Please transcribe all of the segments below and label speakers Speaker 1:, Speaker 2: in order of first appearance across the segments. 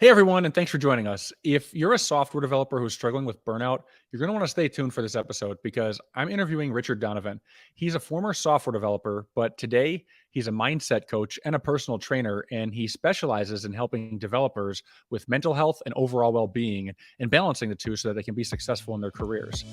Speaker 1: Hey, everyone, and thanks for joining us. If you're a software developer who's struggling with burnout, you're going to want to stay tuned for this episode because I'm interviewing Richard Donovan. He's a former software developer, but today he's a mindset coach and a personal trainer, and he specializes in helping developers with mental health and overall well being and balancing the two so that they can be successful in their careers.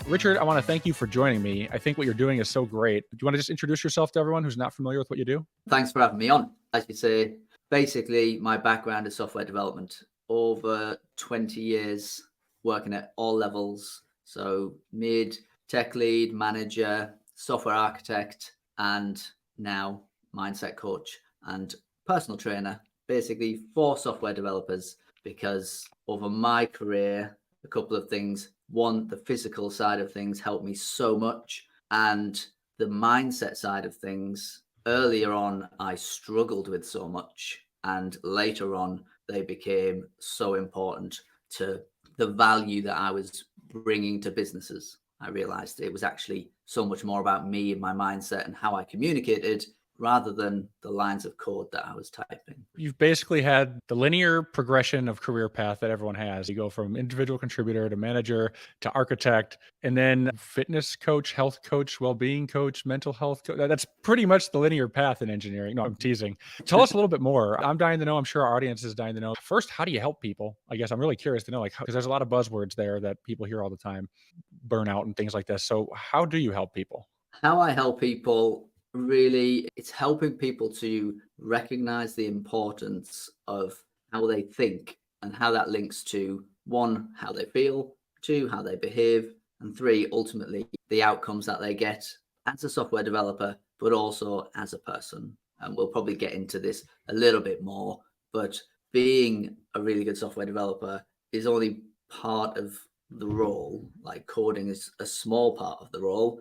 Speaker 1: Richard, I want to thank you for joining me. I think what you're doing is so great. Do you want to just introduce yourself to everyone who's not familiar with what you do?
Speaker 2: Thanks for having me on. As you say, basically, my background is software development. Over 20 years working at all levels. So mid, tech lead, manager, software architect, and now mindset coach and personal trainer, basically for software developers, because over my career, a couple of things. One, the physical side of things helped me so much, and the mindset side of things, earlier on, I struggled with so much, and later on, they became so important to the value that I was bringing to businesses. I realized it was actually so much more about me and my mindset and how I communicated rather than the lines of code that I was typing.
Speaker 1: You've basically had the linear progression of career path that everyone has. You go from individual contributor to manager to architect, and then fitness coach, health coach, well-being coach, mental health coach. That's pretty much the linear path in engineering. No, I'm teasing. Tell us a little bit more. I'm dying to know. I'm sure our audience is dying to know. First, how do you help people? I guess I'm really curious to know, because there's a lot of buzzwords there that people hear all the time, burnout and things like this. So how do you help people?
Speaker 2: How I help people, really, it's helping people to recognize the importance of how they think and how that links to one, how they feel, two, how they behave, and three, ultimately the outcomes that they get as a software developer, but also as a person. And we'll probably get into this a little bit more, but being a really good software developer is only part of the role. Like coding is a small part of the role.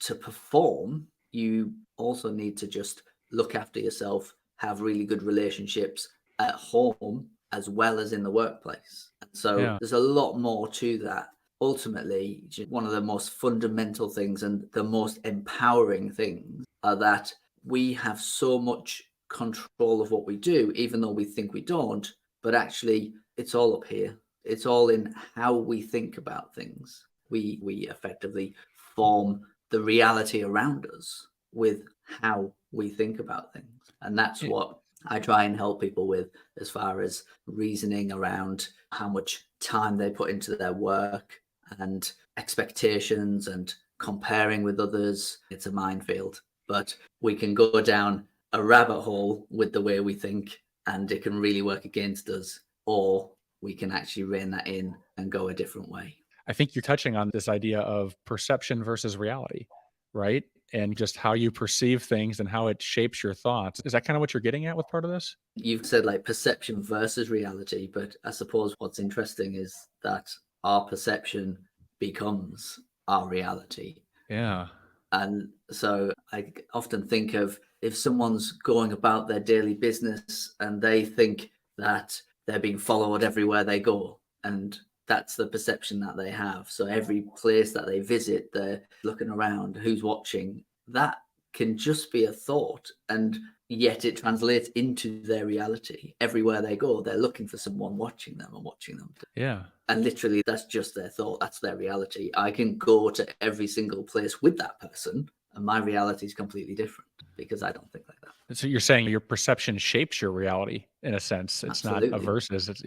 Speaker 2: To perform, you also need to just look after yourself, have really good relationships at home as well as in the workplace. So there's a lot more to that. Ultimately, one of the most fundamental things and the most empowering things are that we have so much control of what we do, even though we think we don't, but actually it's all up here. It's all in how we think about things. We effectively form the reality around us with how we think about things. And that's what I try and help people with, as far as reasoning around how much time they put into their work and expectations and comparing with others. It's a minefield, but we can go down a rabbit hole with the way we think, and it can really work against us, or we can actually rein that in and go a different way.
Speaker 1: I think you're touching on this idea of perception versus reality, right? And just how you perceive things and how it shapes your thoughts. Is that kind of what you're getting at with part of this?
Speaker 2: You've said like perception versus reality, but I suppose what's interesting is that our perception becomes our reality.
Speaker 1: Yeah.
Speaker 2: And so I often think of, if someone's going about their daily business and they think that they're being followed everywhere they go, and that's the perception that they have. So every place that they visit, they're looking around, who's watching. That can just be a thought, and yet it translates into their reality. Everywhere they go, they're looking for someone watching them and watching them.
Speaker 1: Yeah.
Speaker 2: And literally, that's just their thought. That's their reality. I can go to every single place with that person, and my reality is completely different because I don't think like that.
Speaker 1: So you're saying your perception shapes your reality in a sense. It's
Speaker 2: Absolutely.
Speaker 1: not a versus.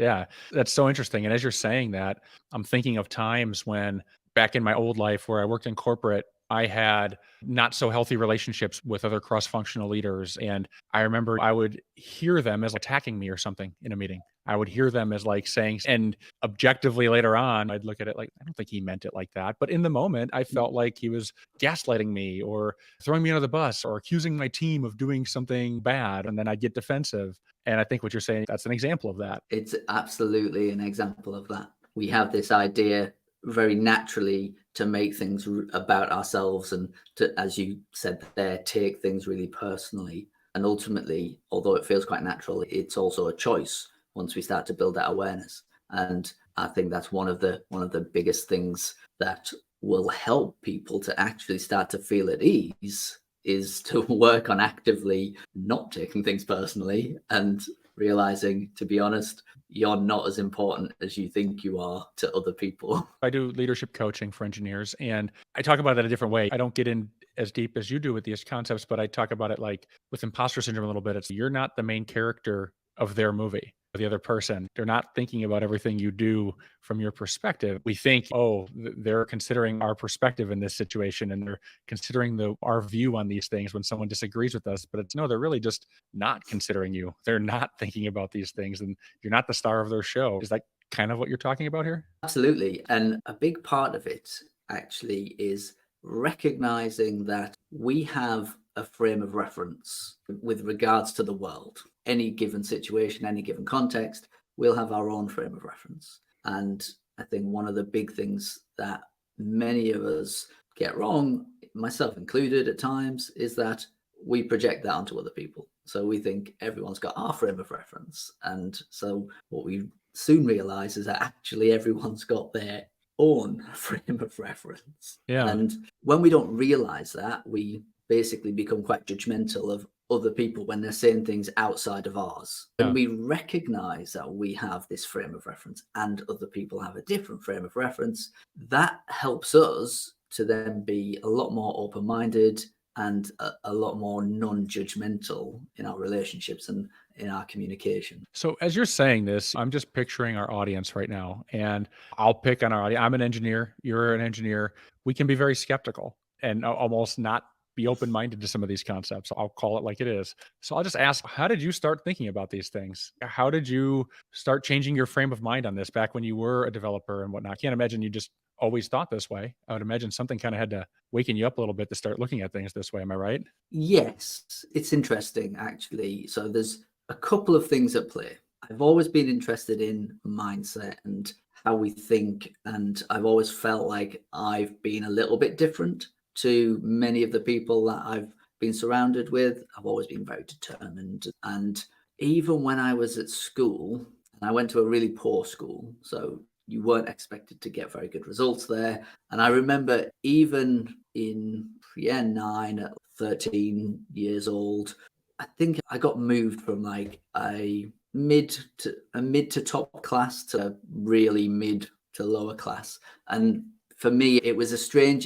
Speaker 1: That's so interesting. And as you're saying that, I'm thinking of times when back in my old life where I worked in corporate, I had not so healthy relationships with other cross-functional leaders. And I remember I would hear them as attacking me or something in a meeting. I would hear them as like saying, and objectively later on, I'd look at it like, I don't think he meant it like that. But in the moment, I felt like he was gaslighting me or throwing me under the bus or accusing my team of doing something bad. And then I'd get defensive. And I think what you're saying, that's an example of that.
Speaker 2: It's absolutely an example of that. We have this idea very naturally to make things about ourselves and to, as you said there, take things really personally. And ultimately, although it feels quite natural, it's also a choice once we start to build that awareness. And I think that's one of the biggest things that will help people to actually start to feel at ease is to work on actively not taking things personally and realizing, to be honest, you're not as important as you think you are to other people.
Speaker 1: I do leadership coaching for engineers, and I talk about that a different way. I don't get in as deep as you do with these concepts, but I talk about it like with imposter syndrome a little bit. It's you're not the main character of their movie. The other person, they're not thinking about everything you do from your perspective. We think, oh, they're considering our perspective in this situation, and they're considering our view on these things when someone disagrees with us. But it's no, they're really just not considering you. They're not thinking about these things, and you're not the star of their show. Is that kind of what you're talking about here?
Speaker 2: Absolutely. And a big part of it actually is recognizing that we have a frame of reference with regards to the world. Any given situation, any given context, we'll have our own frame of reference. And I think one of the big things that many of us get wrong, myself included at times, is that we project that onto other people. So we think everyone's got our frame of reference. And so what we soon realize is that actually everyone's got their own frame of reference.
Speaker 1: Yeah.
Speaker 2: And when we don't realize that, we basically become quite judgmental of other people when they're saying things outside of ours.
Speaker 1: Yeah.
Speaker 2: When we recognize that we have this frame of reference and other people have a different frame of reference, that helps us to then be a lot more open-minded and a lot more non-judgmental in our relationships and in our communication.
Speaker 1: So as you're saying this, I'm just picturing our audience right now, and I'll pick on our audience. I'm an engineer. You're an engineer. We can be very skeptical and almost not be open-minded to some of these concepts. I'll call it like it is. So I'll just ask, how did you start thinking about these things? How did you start changing your frame of mind on this back when you were a developer and whatnot? I can't imagine you just always thought this way. I would imagine something kind of had to waken you up a little bit to start looking at things this way. Am I right?
Speaker 2: Yes, it's interesting, actually. So there's a couple of things at play. I've always been interested in mindset and how we think, and I've always felt like I've been a little bit different to many of the people that I've been surrounded with. I've always been very determined. And even when I was at school, and I went to a really poor school, so you weren't expected to get very good results there. And I remember even in year 9 at 13 years old, I think I got moved from like a mid to top class to really mid to lower class. And for me, it was a strange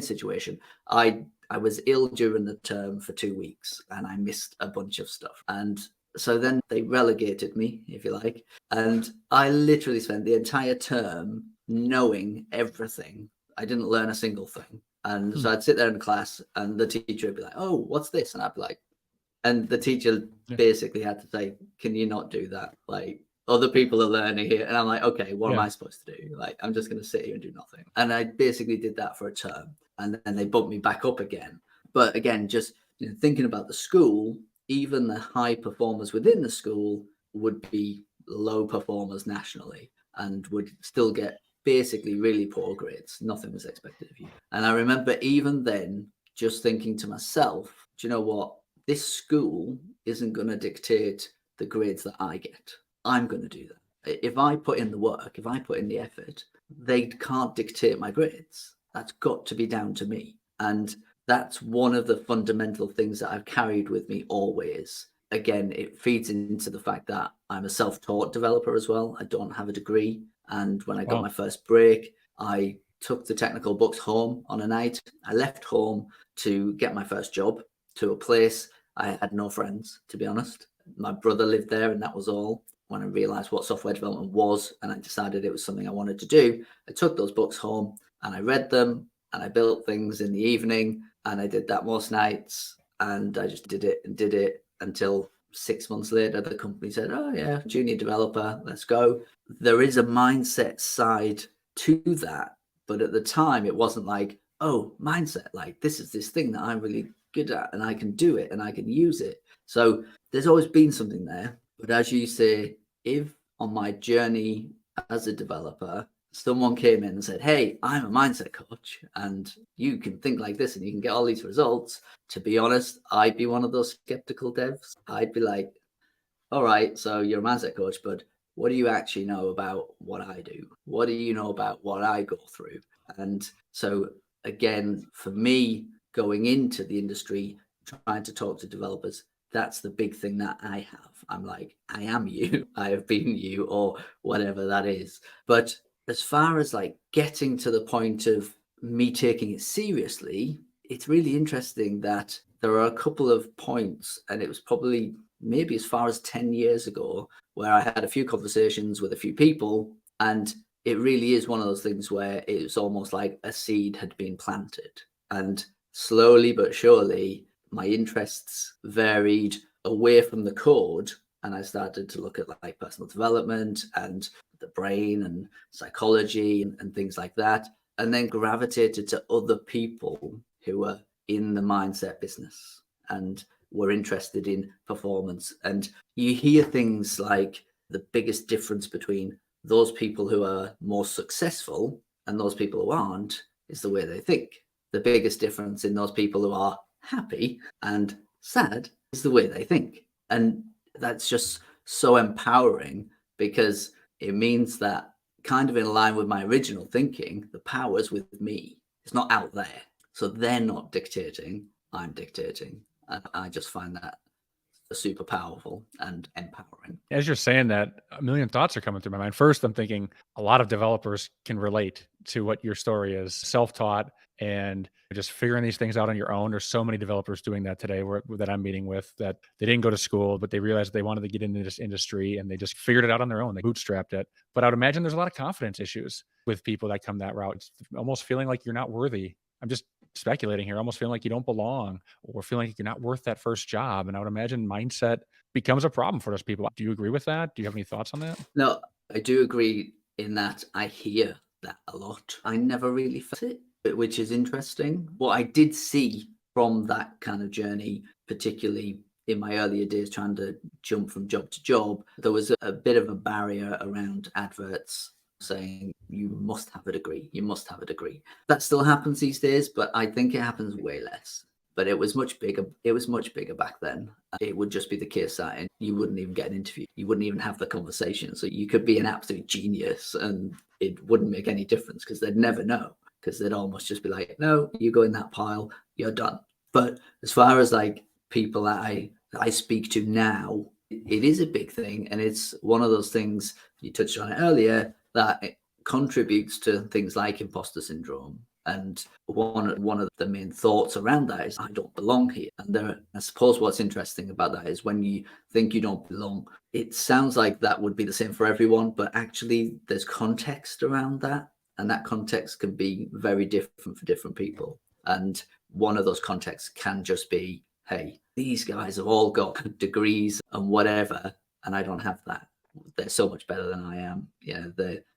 Speaker 2: situation. I was ill during the term for 2 weeks and I missed a bunch of stuff. And so then they relegated me, if you like. And I literally spent the entire term knowing everything. I didn't learn a single thing. And so I'd sit there in class and the teacher would be like, oh, what's this? And I'd be like, and the teacher basically had to say, can you not do that? Like, other people are learning here. And I'm like, okay, what am I supposed to do? Like, I'm just going to sit here and do nothing. And I basically did that for a term. And then they bumped me back up again. But again, just thinking about the school, even the high performers within the school would be low performers nationally and would still get basically really poor grades. Nothing was expected of you. And I remember even then just thinking to myself, do you know what? This school isn't going to dictate the grades that I get. I'm going to do that. If I put in the work, if I put in the effort, they can't dictate my grades. That's got to be down to me. And that's one of the fundamental things that I've carried with me always. Again, it feeds into the fact that I'm a self-taught developer as well. I don't have a degree. And when I got my first break, I took the technical books home on a night. I left home to get my first job to a place. I had no friends, to be honest. My brother lived there and that was all. When I realized what software development was and I decided it was something I wanted to do, I took those books home and I read them and I built things in the evening. And I did that most nights and I just did it until 6 months later, the company said, oh yeah, junior developer, let's go. There is a mindset side to that. But at the time, it wasn't like, oh, mindset, like this is this thing that I'm really good at and I can do it and I can use it. So there's always been something there. But as you say, if on my journey as a developer, someone came in and said, hey, I'm a mindset coach and you can think like this and you can get all these results. To be honest, I'd be one of those skeptical devs. I'd be like, all right, so you're a mindset coach, but what do you actually know about what I do? What do you know about what I go through? And so again, for me, going into the industry, trying to talk to developers, that's the big thing that I have. I'm like, I am you, I have been you, or whatever that is. But as far as like getting to the point of me taking it seriously, it's really interesting that there are a couple of points, and it was probably maybe as far as 10 years ago, where I had a few conversations with a few people, and it really is one of those things where it was almost like a seed had been planted. And slowly but surely, my interests varied away from the code, and I started to look at like personal development and the brain and psychology and things like that, and then gravitated to other people who were in the mindset business and were interested in performance. And you hear things like the biggest difference between those people who are more successful and those people who aren't is the way they think. The biggest difference in those people who are happy and sad is the way they think. And that's just so empowering, because it means that, kind of in line with my original thinking, the power's with me. It's not out there. So they're not dictating, I'm dictating. And I just find that super powerful and empowering.
Speaker 1: As you're saying that, a million thoughts are coming through my mind. First, I'm thinking a lot of developers can relate to what your story is, self-taught and just figuring these things out on your own. There's so many developers doing that today that I'm meeting with, that they didn't go to school, but they realized they wanted to get into this industry and they just figured it out on their own. They bootstrapped it. But I would imagine there's a lot of confidence issues with people that come that route. It's almost feeling like you're not worthy. I'm just speculating here, almost feeling like you don't belong, or feeling like you're not worth that first job. And I would imagine mindset becomes a problem for those people. Do you agree with that? Do you have any thoughts on that?
Speaker 2: No, I do agree in that I hear that a lot. I never really felt it, which is interesting. What I did see from that kind of journey, particularly in my earlier days trying to jump from job to job, there was a bit of a barrier around adverts saying you must have a degree, you must have a degree. That still happens these days, but I think it happens way less. But it was much bigger. It was much bigger back then. It would just be the case that you wouldn't even get an interview. You wouldn't even have the conversation. So you could be an absolute genius and it wouldn't make any difference, because they'd never know, because they'd almost just be like, no, you go in that pile, you're done. But as far as like people that I speak to now, it is a big thing. And it's one of those things, you touched on it earlier, that it contributes to things like imposter syndrome. And one of the main thoughts around that is, I don't belong here. And I suppose what's interesting about that is when you think you don't belong, it sounds like that would be the same for everyone, but actually there's context around that. And that context can be very different for different people. And one of those contexts can just be, hey, these guys have all got degrees and whatever, and I don't have that. They're so much better than I am. Yeah,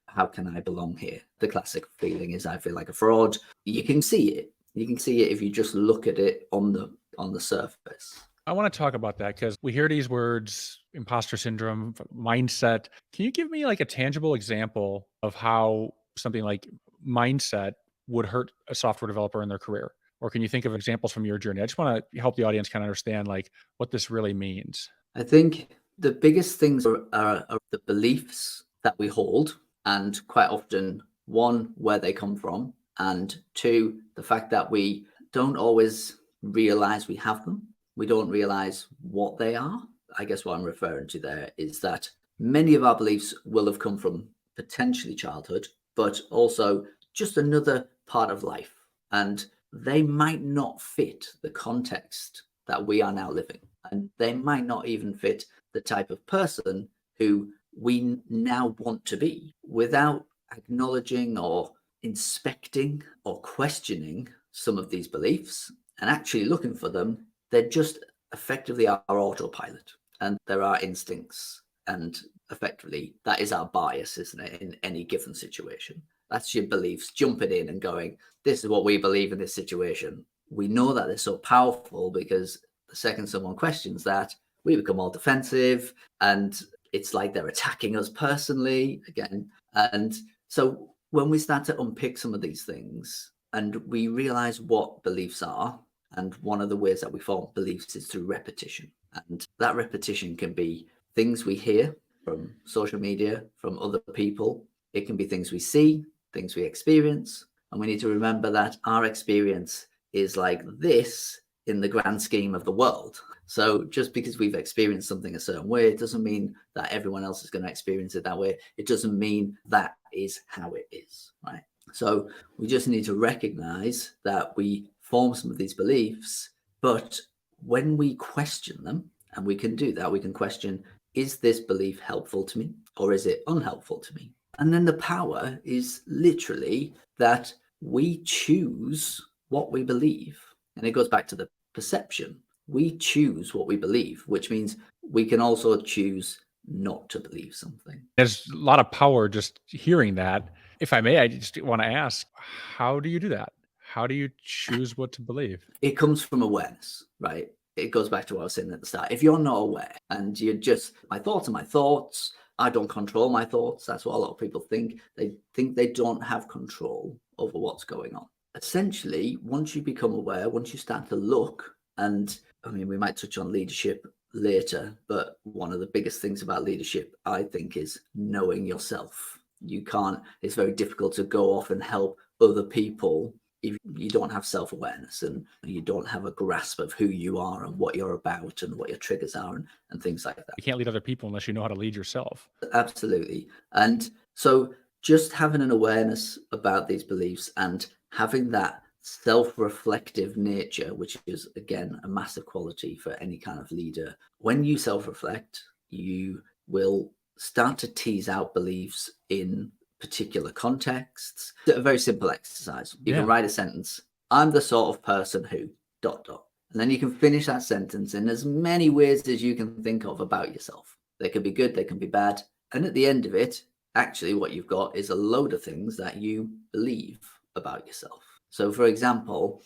Speaker 2: how can I belong here? The classic feeling is, I feel like a fraud. You can see it. You can see it if you just look at it on the surface.
Speaker 1: I want to talk about that because we hear these words, imposter syndrome, mindset. Can you give me like a tangible example of how something like mindset would hurt a software developer in their career? Or can you think of examples from your journey? I just want to help the audience kind of understand like what this really means.
Speaker 2: I think the biggest things are the beliefs that we hold, and quite often, one, where they come from, and two, the fact that we don't always realize we have them. We don't realize what they are. I guess what I'm referring to there is that many of our beliefs will have come from potentially childhood, but also just another part of life. And they might not fit the context that we are now living. And they might not even fit the type of person who we now want to be. Without acknowledging or inspecting or questioning some of these beliefs and actually looking for them, they're just effectively our autopilot. And there are instincts, and effectively that is our bias, isn't it, in any given situation. That's your beliefs jumping in and going, this is what we believe in this situation. We know that they're so powerful because the second someone questions that, we become all defensive, and it's like they're attacking us personally again. And so when we start to unpick some of these things and we realize what beliefs are, and one of the ways that we form beliefs is through repetition. And that repetition can be things we hear from social media, from other people. It can be things we see, things we experience. And we need to remember that our experience is like this in the grand scheme of the world. So just because we've experienced something a certain way, it doesn't mean that everyone else is going to experience it that way. It doesn't mean that is how it is, right? So we just need to recognize that we form some of these beliefs, but when we question them, and we can do that, we can question, is this belief helpful to me or is it unhelpful to me? And then the power is literally that we choose what we believe. And it goes back to the perception. We choose what we believe, which means we can also choose not to believe something.
Speaker 1: There's a lot of power just hearing that. If I may, I just want to ask, how do you do that? How do you choose what to believe?
Speaker 2: It comes from awareness, right? It goes back to what I was saying at the start. If you're not aware and you're just, my thoughts are my thoughts, I don't control my thoughts. That's what a lot of people think. They think they don't have control over what's going on. Essentially, once you become aware, once you start to look, and I mean, we might touch on leadership later, but one of the biggest things about leadership, I think, is knowing yourself. It's very difficult to go off and help other people if you don't have self-awareness and you don't have a grasp of who you are and what you're about and what your triggers are and things like that.
Speaker 1: You can't lead other people unless you know how to lead yourself.
Speaker 2: Absolutely. And so just having an awareness about these beliefs and having that self-reflective nature, which is, again, a massive quality for any kind of leader. When you self-reflect, you will start to tease out beliefs in particular contexts. It's a very simple exercise. You can write a sentence. I'm the sort of person who ... And then you can finish that sentence in as many ways as you can think of about yourself. They can be good, they can be bad. And at the end of it, actually what you've got is a load of things that you believe about yourself. So for example,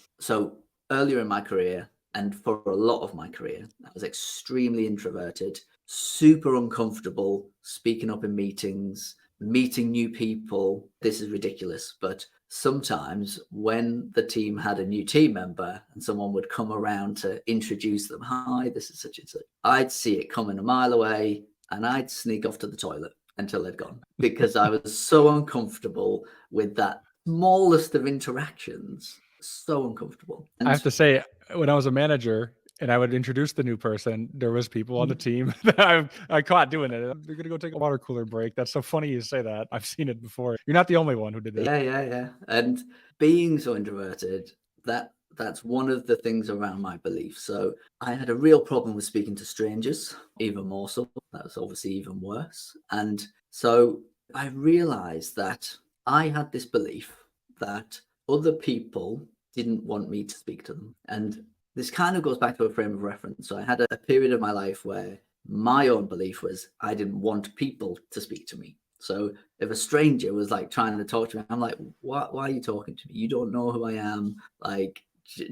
Speaker 2: earlier in my career, and for a lot of my career, I was extremely introverted, super uncomfortable speaking up in meetings, meeting new people. This is ridiculous, but sometimes when the team had a new team member and someone would come around to introduce them, hi, this is such and such, I'd see it coming a mile away and I'd sneak off to the toilet until they'd gone, because I was so uncomfortable with that smallest of interactions. So uncomfortable. And
Speaker 1: I have to say, when I was a manager and I would introduce the new person, there was people on the team that I caught doing it. They're going to go take a water cooler break. That's so funny you say that. I've seen it before. You're not the only one who did that.
Speaker 2: Yeah. And being so introverted, that's one of the things around my beliefs. So I had a real problem with speaking to strangers, even more so. That was obviously even worse. And so I realized that I had this belief that other people didn't want me to speak to them. And this kind of goes back to a frame of reference. So I had a period of my life where my own belief was I didn't want people to speak to me. So if a stranger was like trying to talk to me, I'm like, why are you talking to me? You don't know who I am. Like,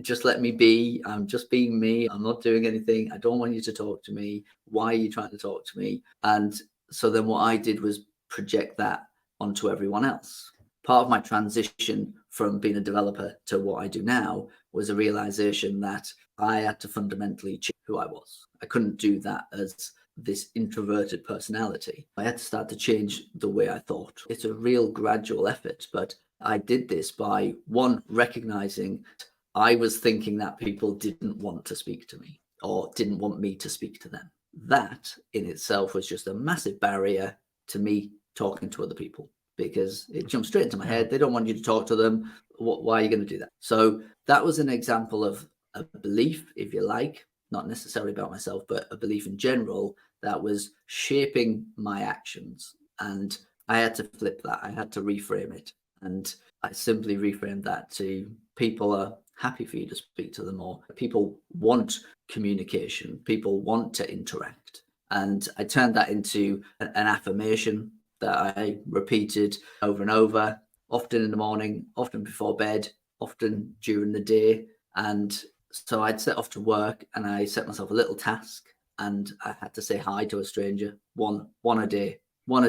Speaker 2: just let me be. I'm just being me. I'm not doing anything. I don't want you to talk to me. Why are you trying to talk to me? And so then what I did was project that onto everyone else. Part of my transition from being a developer to what I do now was a realization that I had to fundamentally change who I was. I couldn't do that as this introverted personality. I had to start to change the way I thought. It's a real gradual effort, but I did this by, one, recognizing I was thinking that people didn't want to speak to me or didn't want me to speak to them. That in itself was just a massive barrier to me talking to other people, because it jumped straight into my head. They don't want you to talk to them. Why are you going to do that? So that was an example of a belief, if you like, not necessarily about myself, but a belief in general that was shaping my actions. And I had to flip that. I had to reframe it. And I simply reframed that to people are happy for you to speak to them, or people want communication. People want to interact. And I turned that into an affirmation that I repeated over and over, often in the morning, often before bed, often during the day. And so I'd set off to work and I set myself a little task, and I had to say hi to a stranger, one a day. And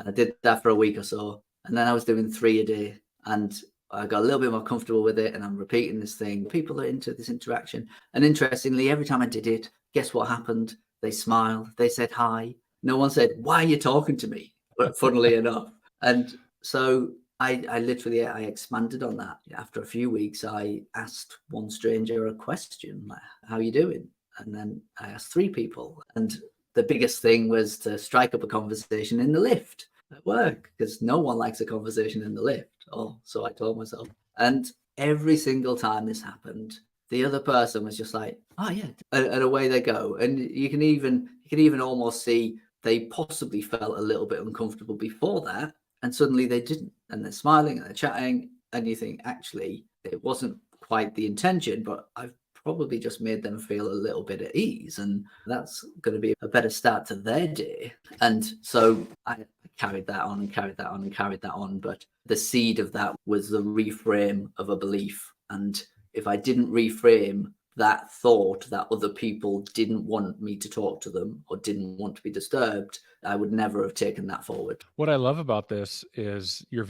Speaker 2: I did that for a week or so. And then I was doing 3 a day, and I got a little bit more comfortable with it, and I'm repeating this thing. People are into this interaction. And interestingly, every time I did it, guess what happened? They smiled, they said hi. No one said, why are you talking to me? But funnily enough. And so I literally, I expanded on that. After a few weeks, I asked one stranger a question, like, how you doing? And then I asked 3 people. And the biggest thing was to strike up a conversation in the lift at work, because no one likes a conversation in the lift. Oh, so I told myself. And every single time this happened, the other person was just like, oh yeah, and away they go. And you can even almost see they possibly felt a little bit uncomfortable before that, and suddenly they didn't, and they're smiling and they're chatting, and you think, actually, it wasn't quite the intention, but I've probably just made them feel a little bit at ease, and that's going to be a better start to their day. And so I carried that on and carried that on and carried that on, but the seed of that was the reframe of a belief. And if I didn't reframe that thought that other people didn't want me to talk to them or didn't want to be disturbed, I would never have taken that forward.
Speaker 1: What I love about this is you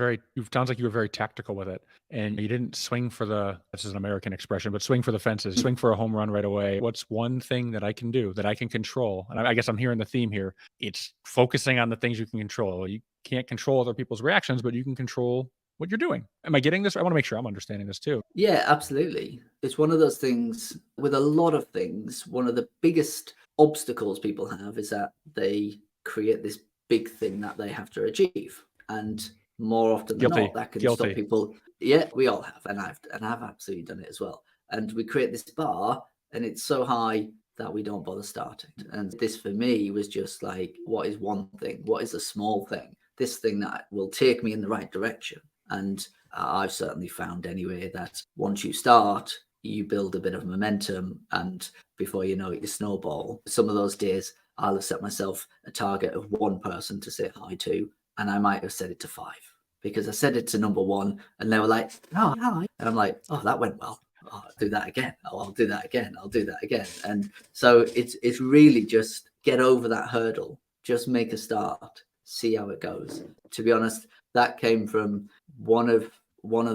Speaker 1: sounds like you were very tactical with it, and you didn't swing for this is an American expression, but swing for the fences, swing for a home run right away. What's one thing that I can do, that I can control? And I guess I'm hearing the theme here. It's focusing on the things you can control. You can't control other people's reactions, but you can control what you're doing. Am I getting this? I want to make sure I'm understanding this too.
Speaker 2: Yeah, absolutely. It's one of those things with a lot of things. One of the biggest obstacles people have is that they create this big thing that they have to achieve. And more often than
Speaker 1: Guilty.
Speaker 2: not, that can stop
Speaker 1: Guilty.
Speaker 2: people. Yeah, we all have, and I've absolutely done it as well. And we create this bar, and it's so high that we don't bother starting. And this for me was just like, what is one thing? What is a small thing? This thing that will take me in the right direction. And I've certainly found anyway that once you start, you build a bit of momentum, and before you know it, you snowball. Some of those days, I'll have set myself a target of 1 person to say hi to, and I might have set it to 5, because I said it to number 1, and they were like, "Oh, hi," and I'm like, "Oh, that went well. Oh, I'll do that again. Oh, I'll do that again. I'll do that again." And so it's really just get over that hurdle. Just make a start. See how it goes. To be honest, that came from one of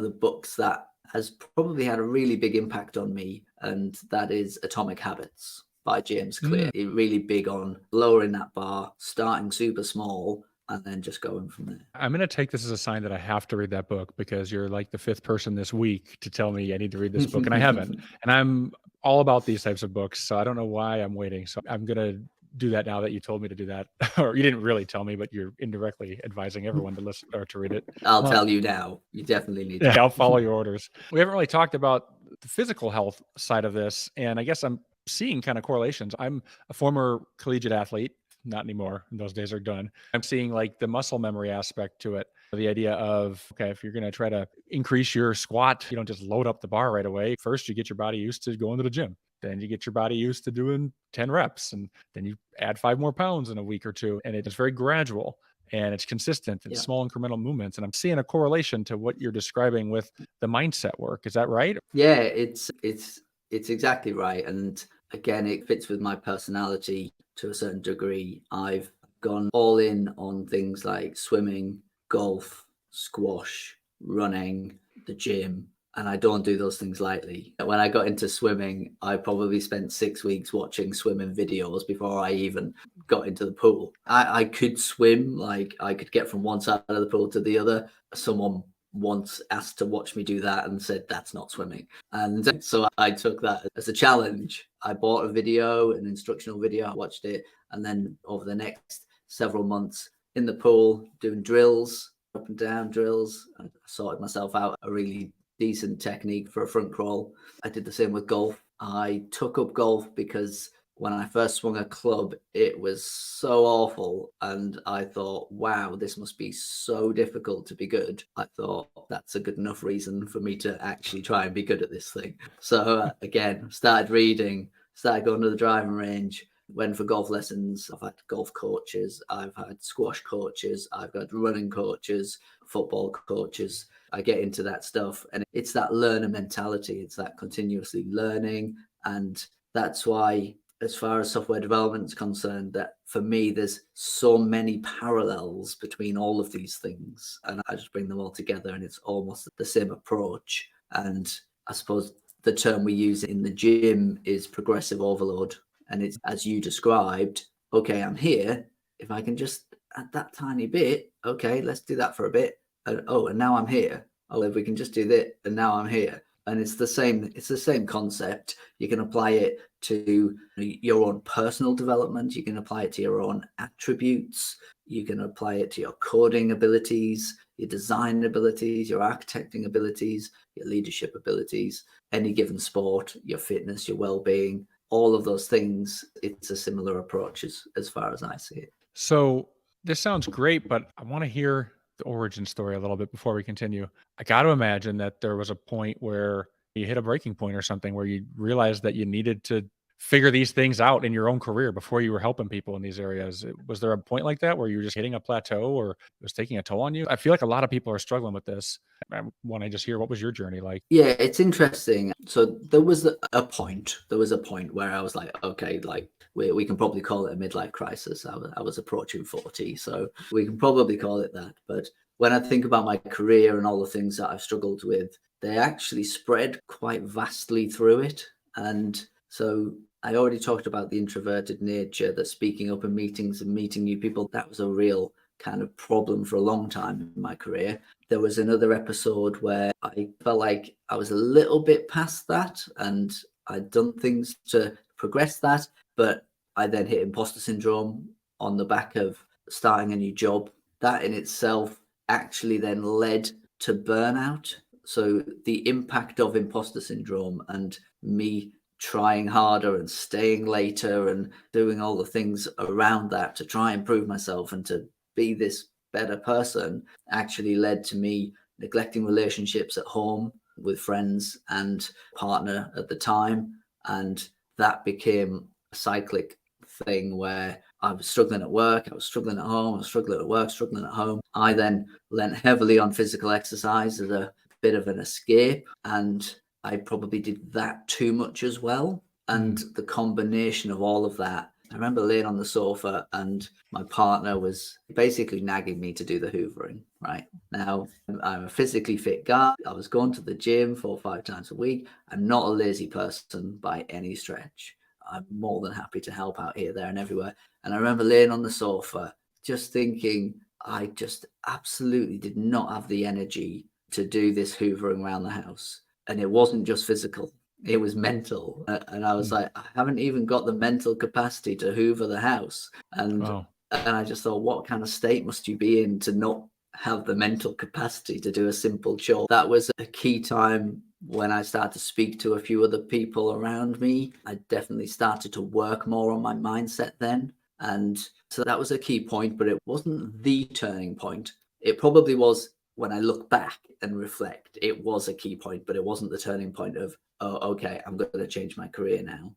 Speaker 2: the books that has probably had a really big impact on me, and that is Atomic Habits by James Clear. It's really big on lowering that bar, starting super small, and then just going from there.
Speaker 1: I'm going to take this as a sign that I have to read that book, because you're like the 5th person this week to tell me I need to read this book, and I haven't. And I'm all about these types of books, so I don't know why I'm waiting. So I'm going to do that now that you told me to do that. Or you didn't really tell me, but you're indirectly advising everyone to listen or to read it.
Speaker 2: I'll tell you now. You definitely need to.
Speaker 1: Yeah, I'll follow your orders. We haven't really talked about the physical health side of this, and I guess I'm seeing kind of correlations. I'm a former collegiate athlete, not anymore. Those days are done. I'm seeing like the muscle memory aspect to it. The idea of, okay, if you're going to try to increase your squat, you don't just load up the bar right away. First, you get your body used to going to the gym. Then you get your body used to doing 10 reps, and then you add 5 more pounds in a week or 2. And it's very gradual, and it's consistent and small incremental movements. And I'm seeing a correlation to what you're describing with the mindset work. Is that right?
Speaker 2: Yeah, it's exactly right. And again, it fits with my personality to a certain degree. I've gone all in on things like swimming, golf, squash, running, the gym, and I don't do those things lightly. When I got into swimming, I probably spent 6 weeks watching swimming videos before I even got into the pool. I could swim, like I could get from one side of the pool to the other. Someone once asked to watch me do that and said, "That's not swimming." And so I took that as a challenge. I bought a video, an instructional video, I watched it, and then over the next several months in the pool doing drills, up and down drills, I sorted myself out a really decent technique for a front crawl. I did the same with golf. I took up golf because when I first swung a club, it was so awful. And I thought, wow, this must be so difficult to be good. I thought that's a good enough reason for me to actually try and be good at this thing. So again, started reading, started going to the driving range, went for golf lessons. I've had golf coaches, I've had squash coaches, I've got running coaches, football coaches. I get into that stuff, and it's that learner mentality. It's that continuously learning. And that's why, as far as software development is concerned, that for me, there's so many parallels between all of these things. And I just bring them all together, and it's almost the same approach. And I suppose the term we use in the gym is progressive overload. And it's, as you described, okay, I'm here. If I can just add that tiny bit, okay, let's do that for a bit. And now I'm here. Oh, if we can just do this, and now I'm here. And it's the same concept. You can apply it to your own personal development. You can apply it to your own attributes. You can apply it to your coding abilities, your design abilities, your architecting abilities, your leadership abilities, any given sport, your fitness, your well-being, all of those things. It's a similar approach as far as I see it.
Speaker 1: So this sounds great, but I want to hear the origin story a little bit before we continue. I got to imagine that there was a point where you hit a breaking point or something where you realized that you needed to figure these things out in your own career before you were helping people in these areas. Was there a point like that where you were just hitting a plateau or it was taking a toll on you? I feel like a lot of people are struggling with this. I want to just hear, what was your journey like?
Speaker 2: Yeah, it's interesting. So there was a point. There was a point where I was like, okay, like we can probably call it a midlife crisis. I was approaching 40, so we can probably call it that. But when I think about my career and all the things that I've struggled with, they actually spread quite vastly through it. And so I already talked about the introverted nature, that speaking up in meetings and meeting new people, that was a real kind of problem for a long time in my career. There was another episode where I felt like I was a little bit past that and I'd done things to progress that, but I then hit imposter syndrome on the back of starting a new job. That in itself actually then led to burnout. So the impact of imposter syndrome and me trying harder and staying later and doing all the things around that to try and prove myself and to be this better person actually led to me neglecting relationships at home with friends and partner at the time. And that became a cyclic thing where I was struggling at work, I was struggling at home, I was struggling at work, struggling at home. I then lent heavily on physical exercise as a bit of an escape, and I probably did that too much as well. And the combination of all of that, I remember laying on the sofa and my partner was basically nagging me to do the hoovering. Right now, I'm a physically fit guy. I was going to the gym 4 or 5 times a week. I'm not a lazy person by any stretch. I'm more than happy to help out here, there, and everywhere. And I remember laying on the sofa just thinking, I just absolutely did not have the energy to do this hoovering around the house. And it wasn't just physical, it was mental. And I was like, I haven't even got the mental capacity to hoover the house. And I just thought, what kind of state must you be in to not have the mental capacity to do a simple chore? That was a key time when I started to speak to a few other people around me. I definitely started to work more on my mindset then. And so that was a key point, but it wasn't the turning point. It probably was when I look back and reflect, it was a key point, but it wasn't the turning point of, oh, okay, I'm going to change my career now.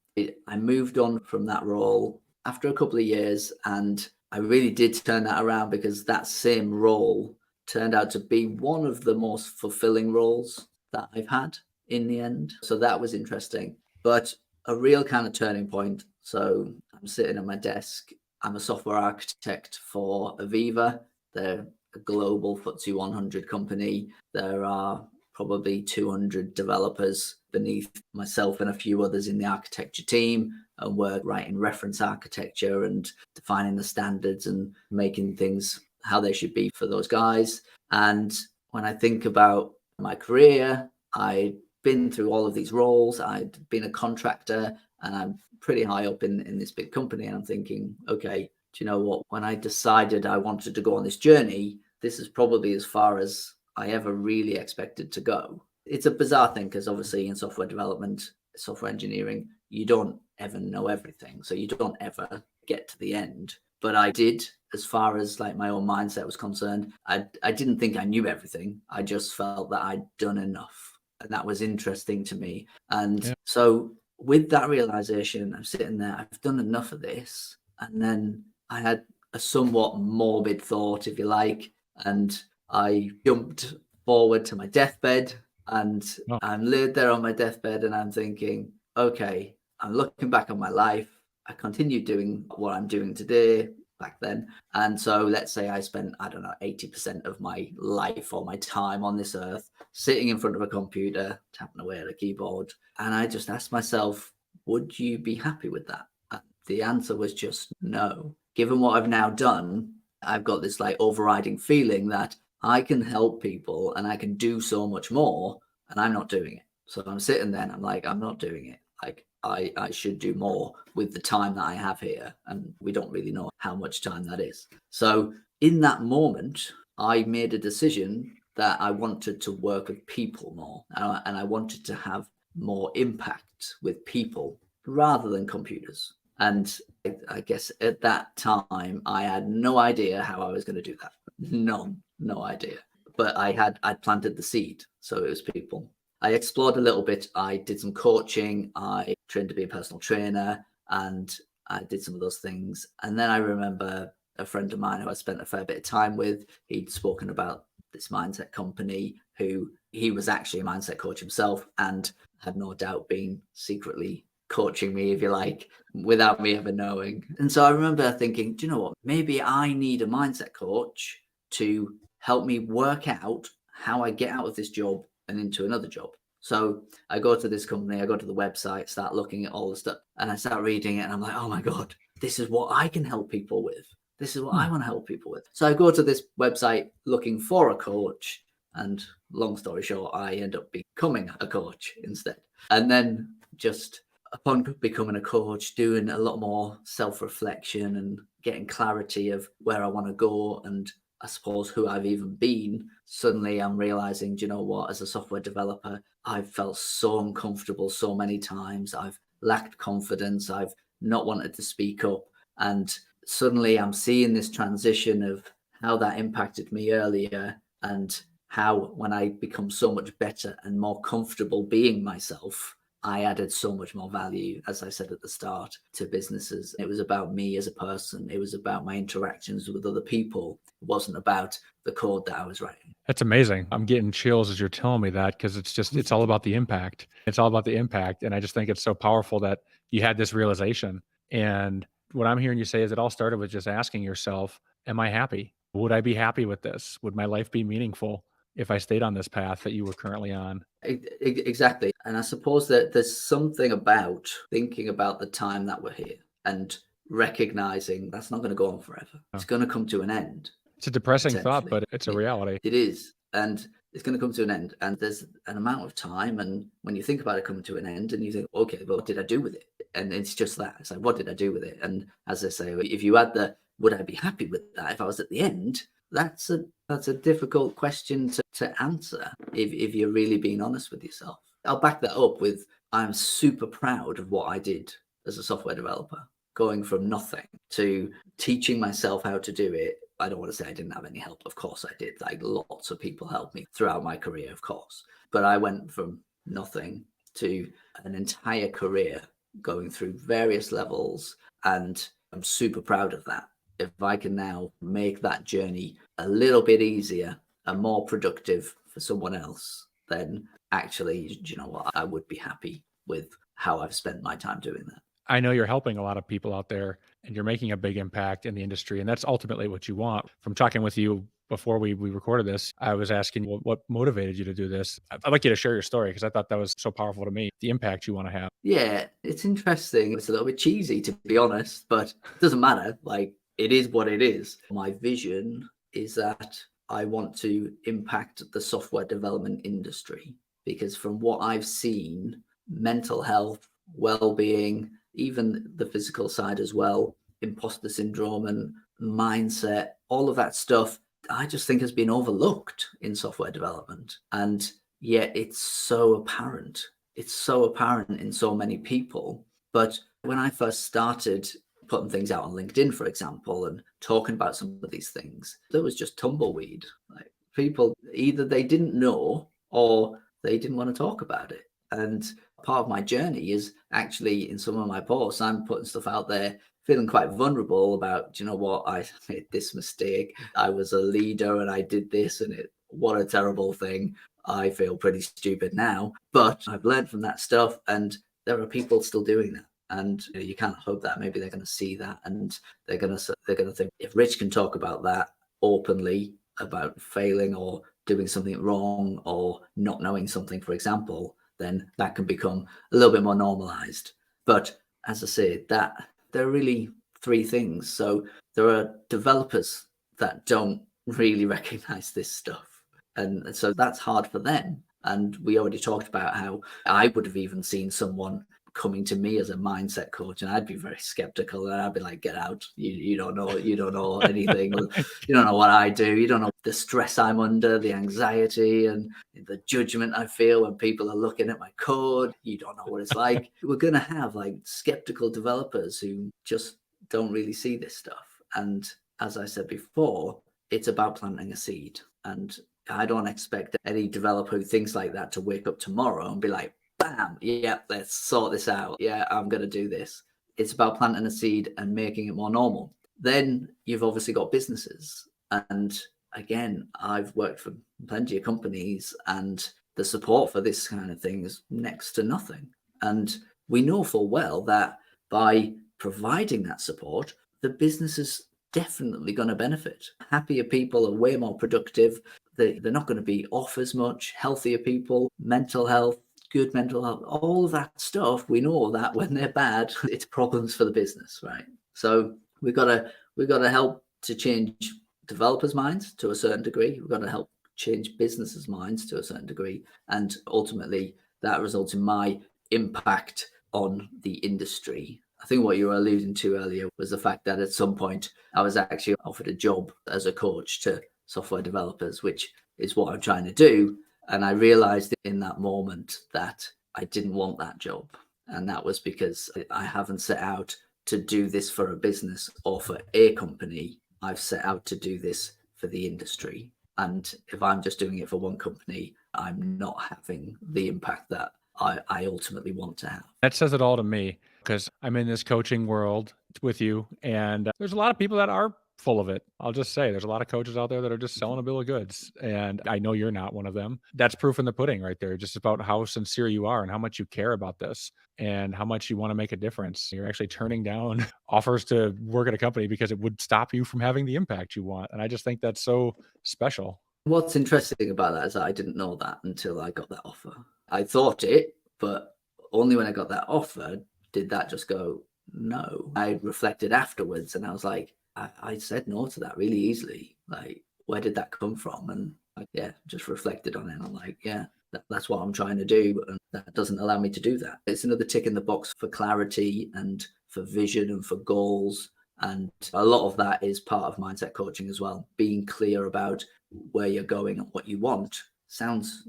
Speaker 2: I moved on from that role after a couple of years, and I really did turn that around because that same role turned out to be one of the most fulfilling roles that I've had in the end. So that was interesting, but a real kind of turning point. So I'm sitting at my desk. I'm a software architect for Aviva. They're a global FTSE 100 company. There are probably 200 developers beneath myself and a few others in the architecture team. And we're writing reference architecture and defining the standards and making things how they should be for those guys. And when I think about my career, I'd been through all of these roles. I'd been a contractor and I'm pretty high up in this big company. And I'm thinking, okay, do you know what? When I decided I wanted to go on this journey, this is probably as far as I ever really expected to go. It's a bizarre thing because obviously in software development, software engineering, you don't ever know everything. So you don't ever get to the end. But I did, as far as like my own mindset was concerned. I didn't think I knew everything. I just felt that I'd done enough. And that was interesting to me. And so with that realization, I'm sitting there, I've done enough of this. And then I had a somewhat morbid thought, if you like, and I jumped forward to my deathbed and I'm laid there on my deathbed and I'm thinking, okay, I'm looking back on my life. I continued doing what I'm doing today back then. And so let's say I spent, 80% of my life or my time on this earth sitting in front of a computer, tapping away at a keyboard. And I just asked myself, would you be happy with that? And the answer was just no. Given what I've now done, I've got this like overriding feeling that I can help people and I can do so much more, and I'm not doing it. So I'm sitting there and I'm like, I'm not doing it. Like I should do more with the time that I have here. And we don't really know how much time that is. So in that moment, I made a decision that I wanted to work with people more, and I wanted to have more impact with people rather than computers. And I guess at that time, I had no idea how I was going to do that. No idea. But I'd planted the seed. So it was people. I explored a little bit. I did some coaching. I trained to be a personal trainer, and I did some of those things. And then I remember a friend of mine who I spent a fair bit of time with. He'd spoken about this mindset company, who he was actually a mindset coach himself and had no doubt been secretly coaching me, if you like, without me ever knowing. And so I remember thinking, do you know what? Maybe I need a mindset coach to help me work out how I get out of this job and into another job. So I go to this company, I go to the website, start looking at all the stuff, and I start reading it, and I'm like, oh my God, this is what I can help people with. This is what I want to help people with. So I go to this website looking for a coach, and long story short, I end up becoming a coach instead. And then just upon becoming a coach, doing a lot more self-reflection and getting clarity of where I want to go, and I suppose who I've even been, suddenly I'm realizing, do you know what, as a software developer, I've felt so uncomfortable so many times. I've lacked confidence. I've not wanted to speak up. And suddenly I'm seeing this transition of how that impacted me earlier, and how when I become so much better and more comfortable being myself, I added so much more value, as I said at the start, to businesses. It was about me as a person. It was about my interactions with other people. It wasn't about the code that I was writing.
Speaker 1: That's amazing. I'm getting chills as you're telling me that, because it's all about the impact. It's all about the impact. And I just think it's so powerful that you had this realization. And what I'm hearing you say is it all started with just asking yourself, am I happy? Would I be happy with this? Would my life be meaningful if I stayed on this path that you were currently on?
Speaker 2: Exactly. And I suppose that there's something about thinking about the time that we're here and recognizing that's not going to go on forever. It's going to come to an end.
Speaker 1: It's a depressing thought,
Speaker 2: Potentially.
Speaker 1: but it's a reality.
Speaker 2: It is. And it's going to come to an end. And there's an amount of time. And when you think about it coming to an end, and you think, okay, well, what did I do with it? And it's just that. It's like, what did I do with it? And as I say, if you add the, would I be happy with that if I was at the end? That's a difficult question to answer if you're really being honest with yourself. I'll back that up with, I'm super proud of what I did as a software developer, going from nothing to teaching myself how to do it. I don't want to say I didn't have any help. Of course I did. Like, lots of people helped me throughout my career, of course. But I went from nothing to an entire career going through various levels. And I'm super proud of that. If I can now make that journey a little bit easier and more productive for someone else, then actually, you know what, I would be happy with how I've spent my time doing that.
Speaker 1: I know you're helping a lot of people out there and you're making a big impact in the industry. And that's ultimately what you want. From talking with you before we recorded this, I was asking what motivated you to do this. I'd like you to share your story, because I thought that was so powerful to me, the impact you want to have.
Speaker 2: Yeah, it's interesting. It's a little bit cheesy, to be honest, but it doesn't matter. Like, it is what it is. My vision is that I want to impact the software development industry, because from what I've seen, mental health, well-being, even the physical side as well, imposter syndrome and mindset, all of that stuff, I just think has been overlooked in software development. And yet it's so apparent. It's so apparent in so many people. But when I first started putting things out on LinkedIn, for example, and talking about some of these things, there was just tumbleweed. Like, people, either they didn't know or they didn't want to talk about it. And part of my journey is actually in some of my posts, I'm putting stuff out there, feeling quite vulnerable about, you know what, I made this mistake. I was a leader and I did this, and what a terrible thing. I feel pretty stupid now, but I've learned from that stuff, and there are people still doing that. And you can't hope that maybe they're going to see that, and they're going to think, if Rich can talk about that openly, about failing or doing something wrong or not knowing something, for example, then that can become a little bit more normalized. But as I say, that there are really three things. So there are developers that don't really recognize this stuff. And so that's hard for them. And we already talked about how I would have even seen someone coming to me as a mindset coach, and I'd be very skeptical, and I'd be like, get out, you don't know anything, you don't know what I do, you don't know the stress I'm under, the anxiety and the judgment I feel when people are looking at my code, you don't know what it's like. We're going to have like skeptical developers who just don't really see this stuff. And as I said before, it's about planting a seed. And I don't expect any developer who thinks like that to wake up tomorrow and be like, bam, yeah, let's sort this out. Yeah, I'm going to do this. It's about planting a seed and making it more normal. Then you've obviously got businesses. And again, I've worked for plenty of companies, and the support for this kind of thing is next to nothing. And we know full well that by providing that support, the business is definitely going to benefit. Happier people are way more productive. They're not going to be off as much. Healthier people, mental health, good mental health, all of that stuff. We know that when they're bad, it's problems for the business, right? So we've got to help to change developers' minds to a certain degree. We've got to help change businesses' minds to a certain degree, and ultimately that results in my impact on the industry. I think what you were alluding to earlier was the fact that at some point I was actually offered a job as a coach to software developers, which is what I'm trying to do. And I realized in that moment that I didn't want that job. And that was because I haven't set out to do this for a business or for a company. I've set out to do this for the industry. And if I'm just doing it for one company, I'm not having the impact that I ultimately want to have.
Speaker 1: That says it all to me, because I'm in this coaching world with you, and there's a lot of people that are full of it. I'll just say there's a lot of coaches out there that are just selling a bill of goods, and I know you're not one of them. That's proof in the pudding right there, just about how sincere you are and how much you care about this and how much you want to make a difference. You're actually turning down offers to work at a company because it would stop you from having the impact you want. And I just think that's so special.
Speaker 2: What's interesting about that is that I didn't know that until I got that offer. I thought it, but only when I got that offer did that just go, no. I reflected afterwards and I was like, I said no to that really easily. Like, where did that come from? And just reflected on it. And I'm like, that's what I'm trying to do. And that doesn't allow me to do that. It's another tick in the box for clarity and for vision and for goals. And a lot of that is part of mindset coaching as well. Being clear about where you're going and what you want sounds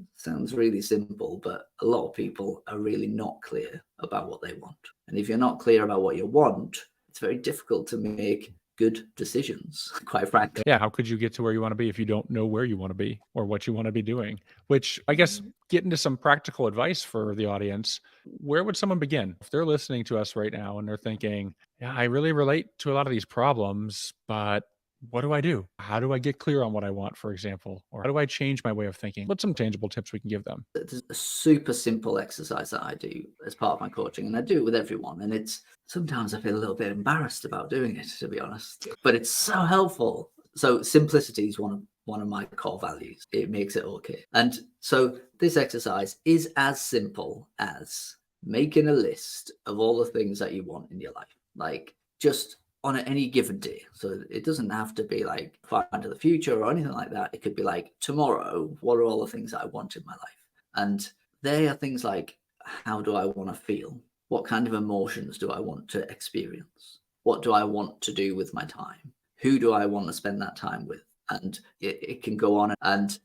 Speaker 2: really simple, but a lot of people are really not clear about what they want. And if you're not clear about what you want, it's very difficult to make good decisions, quite frankly.
Speaker 1: Yeah, how could you get to where you want to be if you don't know where you want to be or what you want to be doing? Which I guess get into some practical advice for the audience. Where would someone begin? If they're listening to us right now and they're thinking, yeah, I really relate to a lot of these problems, but what do I do? How do I get clear on what I want, for example? Or how do I change my way of thinking? What's some tangible tips we can give them?
Speaker 2: There's a super simple exercise that I do as part of my coaching, and I do it with everyone. And it's sometimes I feel a little bit embarrassed about doing it, to be honest, but it's so helpful. So simplicity is one of my core values. It makes it okay. And so this exercise is as simple as making a list of all the things that you want in your life, like just on any given day. So it doesn't have to be like far into the future or anything like that. It could be like tomorrow, what are all the things that I want in my life? And they are things like, how do I want to feel? What kind of emotions do I want to experience? What do I want to do with my time? Who do I want to spend that time with? And it can go on. And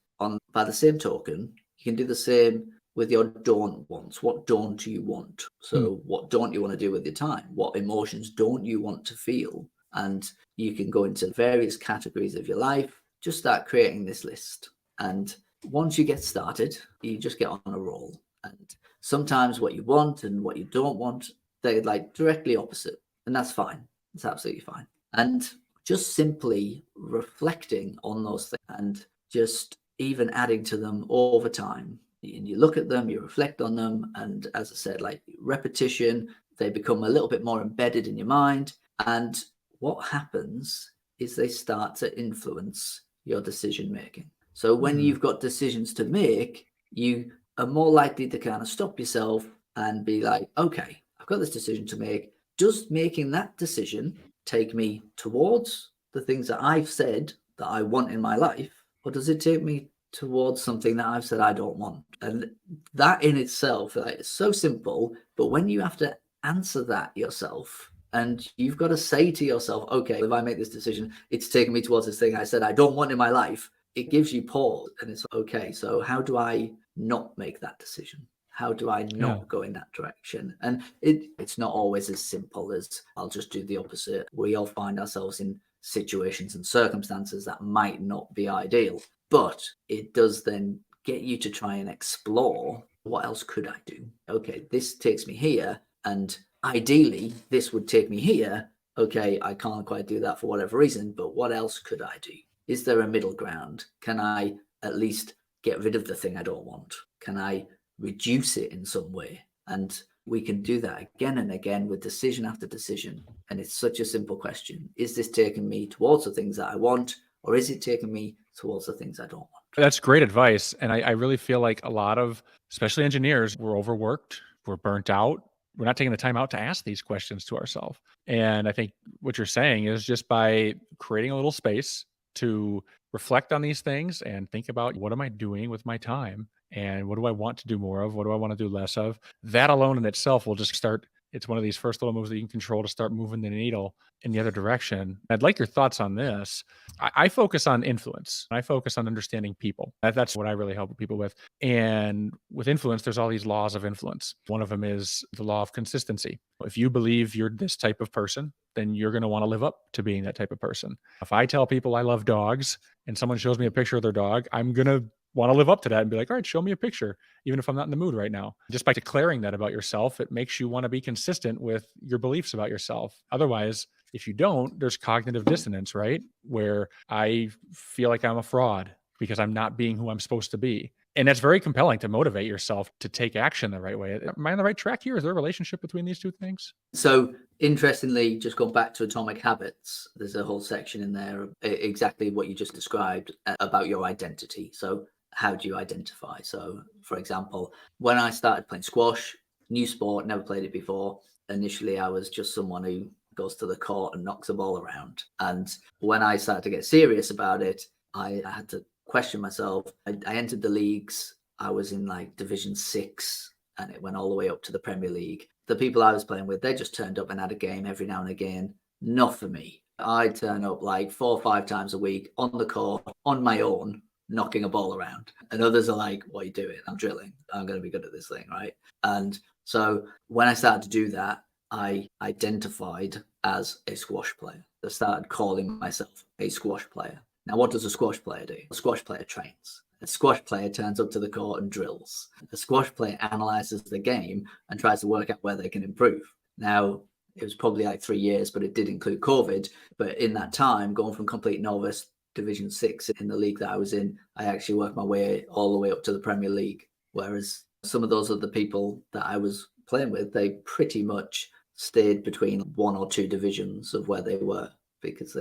Speaker 2: by the same token, you can do the same with your don't wants. What don't you want? So what don't you want to do with your time? What emotions don't you want to feel? And you can go into various categories of your life. Just start creating this list. And once you get started, you just get on a roll. And sometimes what you want and what you don't want, they're like directly opposite. And that's fine. It's absolutely fine. And just simply reflecting on those things and just even adding to them over time. And you look at them, you reflect on them, and as I said, like repetition, they become a little bit more embedded in your mind. And what happens is they start to influence your decision making. So when you've got decisions to make, you are more likely to kind of stop yourself and be like, okay, I've got this decision to make. Does making that decision take me towards the things that I've said that I want in my life, or does it take me towards something that I've said I don't want? And that in itself, like, it's so simple, but when you have to answer that yourself, and you've got to say to yourself, okay, if I make this decision, it's taking me towards this thing I said I don't want in my life, it gives you pause, and it's okay, so how do I not make that decision? How do I not go in that direction? And it's not always as simple as I'll just do the opposite. We all find ourselves in situations and circumstances that might not be ideal, but it does then get you to try and explore, what else could I do? Okay, this takes me here, and ideally this would take me here. Okay, I can't quite do that for whatever reason, but what else could I do? Is there a middle ground? Can I at least get rid of the thing I don't want? Can I reduce it in some way? And we can do that again and again with decision after decision. And it's such a simple question. Is this taking me towards the things that I want, or is it taking me towards the things I don't want?
Speaker 1: That's great advice. And I really feel like a lot of, especially engineers, we're overworked, we're burnt out. We're not taking the time out to ask these questions to ourselves. And I think what you're saying is just by creating a little space to reflect on these things and think about, what am I doing with my time? And what do I want to do more of? What do I want to do less of? That alone in itself will just start. It's one of these first little moves that you can control to start moving the needle in the other direction. I'd like your thoughts on this. I focus on influence. I focus on understanding people. That's what I really help people with. And with influence, there's all these laws of influence. One of them is the law of consistency. If you believe you're this type of person, then you're going to want to live up to being that type of person. If I tell people I love dogs and someone shows me a picture of their dog, I'm going to want to live up to that and be like, all right, show me a picture, even if I'm not in the mood right now. Just by declaring that about yourself, it makes you want to be consistent with your beliefs about yourself. Otherwise, if you don't, there's cognitive dissonance, right? Where I feel like I'm a fraud because I'm not being who I'm supposed to be. And that's very compelling to motivate yourself to take action the right way. Am I on the right track here? Is there a relationship between these two things?
Speaker 2: So interestingly, just going back to Atomic Habits, there's a whole section in there, exactly what you just described about your identity. So how do you identify? So for example, when I started playing squash, new sport, never played it before. Initially, I was just someone who goes to the court and knocks a ball around. And when I started to get serious about it, I had to question myself. I entered the leagues. I was in like Division 6 and it went all the way up to the Premier League. The people I was playing with, they just turned up and had a game every now and again. Not for me. I turn up like 4 or 5 times a week on the court on my own, knocking a ball around. And others are like, what are you doing? I'm drilling. I'm going to be good at this thing, right? And so when I started to do that, I identified as a squash player. I started calling myself a squash player. Now, what does a squash player do? A squash player trains. A squash player turns up to the court and drills. A squash player analyzes the game and tries to work out where they can improve. Now, it was probably like 3 years, but it did include COVID. But in that time, going from complete novice, Division 6 in the league that I was in, I actually worked my way all the way up to the Premier League. Whereas some of those other people that I was playing with, they pretty much stayed between 1 or 2 divisions of where they were because